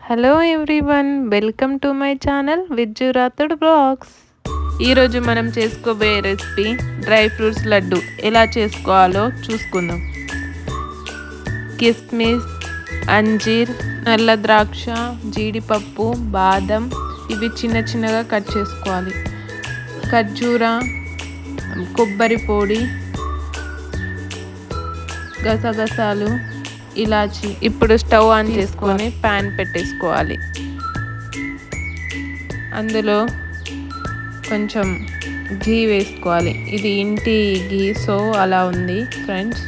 Hello everyone, welcome to my channel Vijju Rathod blogs. ఈరోజు మనం చేసుకోబోయే రెసిపీ డ్రై ఫ్రూట్స్ లడ్డు ఎలా చేసుకోవాలో చూసుకుందాం. కిస్మిస్, అంజీర్, నల్ల ద్రాక్ష, జీడిపప్పు, బాదం ఇవి చిన్న చిన్నగా కట్ చేసుకోవాలి. ఖర్జూర, కొబ్బరి పొడి, గసగసాలు, ఇలాచి. ఇప్పుడు స్టవ్ ఆన్ చేసుకొని ప్యాన్ పెట్టేసుకోవాలి. అందులో కొంచెం ఘీ వేసుకోవాలి. ఇది ఇంటి ఘీ, సో అలా ఉంది ఫ్రెండ్స్.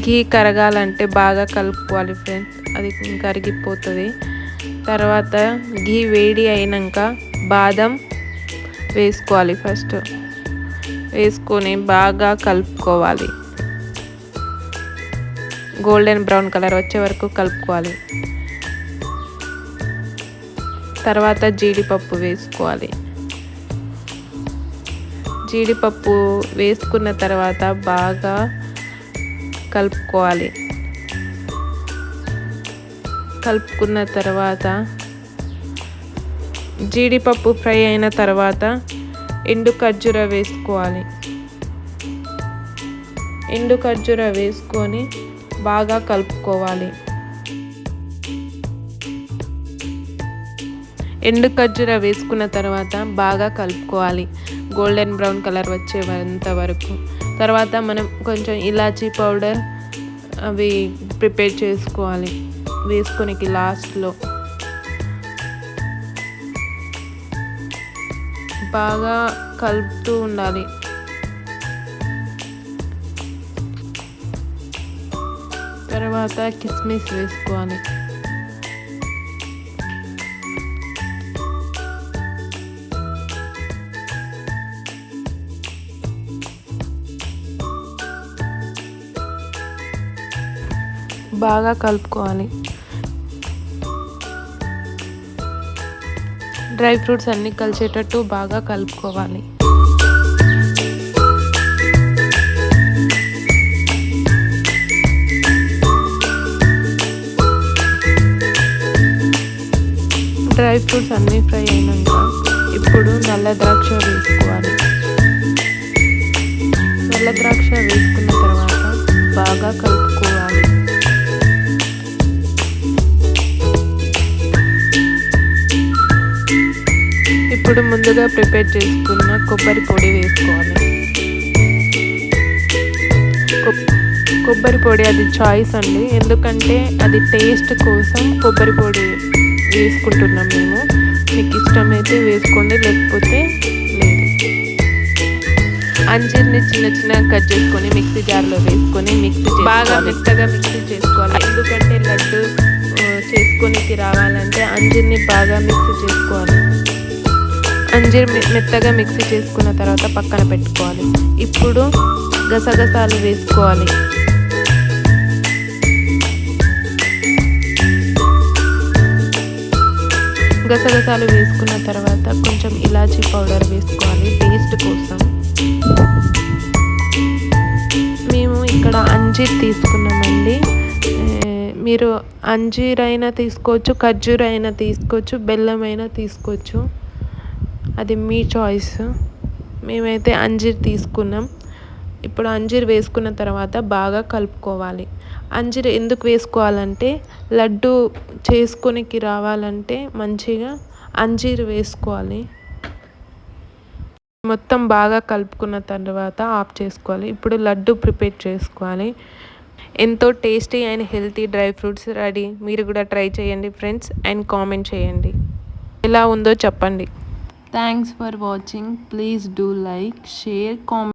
ఘీ కరగాలంటే బాగా కలుపుకోవాలి ఫ్రెండ్స్, అది కరిగిపోతుంది. తర్వాత ఘీ వేడి అయినాక బాదం వేసుకోవాలి. ఫస్ట్ వేసుకొని బాగా కలుపుకోవాలి. గోల్డెన్ బ్రౌన్ కలర్ వచ్చే వరకు కలుపుకోవాలి. తర్వాత జీడిపప్పు వేసుకోవాలి. జీడిపప్పు వేసుకున్న తర్వాత బాగా కలుపుకోవాలి. కలుపుకున్న తర్వాత జీడిపప్పు ఫ్రై అయిన తర్వాత ఎండు ఖర్జూర వేసుకోవాలి. ఎండు ఖర్జూర వేసుకొని బాగా కలుపుకోవాలి. ఎండు ఖర్జూర వేసుకున్న తర్వాత బాగా కలుపుకోవాలి, గోల్డెన్ బ్రౌన్ కలర్ వచ్చేంత వరకు. తర్వాత మనం కొంచెం ఇలాచీ పౌడర్ అవి ప్రిపేర్ చేసుకోవాలి. వేసుకొని లాస్ట్లో బాగా కలుపుతూ ఉండాలి. తర్వాత కిస్మిస్ వేసుకోవాలి. బాగా కలుపుకోవాలి. డ్రై ఫ్రూట్స్ అన్నీ కలిసేటట్టు బాగా కలుపుకోవాలి. డ్రై ఫ్రూట్స్ అన్నీ ఫ్రై అయినాక ఇప్పుడు నల్ల ద్రాక్ష వేసుకోవాలి. నల్ల ద్రాక్ష వేసుకున్న తర్వాత బాగా కలుపుకోవాలి. ఇప్పుడు ముందుగా ప్రిపేర్ చేసుకున్న కొబ్బరి పొడి వేసుకోవాలి. కొబ్బరి పొడి అది చాయిస్ అండి, ఎందుకంటే అది టేస్ట్ కోసం కొబ్బరి పొడి వేసుకుంటున్నాం మేము. మీకు ఇష్టమైతే వేసుకోండి, లేకపోతే లేదు. అంజీర్ని చిన్న చిన్నగా కట్ చేసుకొని మిక్సీ జార్లో వేసుకొని బాగా మెత్తగా మిక్సీ చేసుకోవాలి. ఎందుకంటే లడ్డు చేసుకోనికి రావాలంటే అంజీర్ని బాగా మిక్సీ చేసుకోవాలి. అంజీర్ మెత్తగా మిక్సీ చేసుకున్న తర్వాత పక్కన పెట్టుకోవాలి. ఇప్పుడు గసగసాలు వేసుకోవాలి. గసగసాలు వేసుకున్న తర్వాత కొంచెం ఇలాచీ పౌడర్ వేసుకోవాలి టేస్ట్ కోసం. మేము ఇక్కడ అంజీర్ తీసుకున్నామండి. మీరు అంజీర్ అయినా తీసుకోవచ్చు, ఖర్జూర అయినా తీసుకోవచ్చు, బెల్లం అయినా తీసుకోవచ్చు, అది మీ చాయిస్. మేమైతే అంజీర్ తీసుకున్నాం. ఇప్పుడు అంజీర్ వేసుకున్న తర్వాత బాగా కలుపుకోవాలి. అంజీర్ ఎందుకు వేసుకోవాలంటే లడ్డు చేసుకోనికి రావాలంటే మంచిగా అంజీర్ వేసుకోవాలి. మొత్తం బాగా కలుపుకున్న తర్వాత ఆఫ్ చేసుకోవాలి. ఇప్పుడు లడ్డు ప్రిపేర్ చేసుకోవాలి. ఎంతో tasty and healthy dry fruits ready. మీరు కూడా ట్రై చేయండి ఫ్రెండ్స్, అండ్ కామెంట్ చేయండి ఎలా ఉందో చెప్పండి. Thanks for watching. Please do like, share, comment.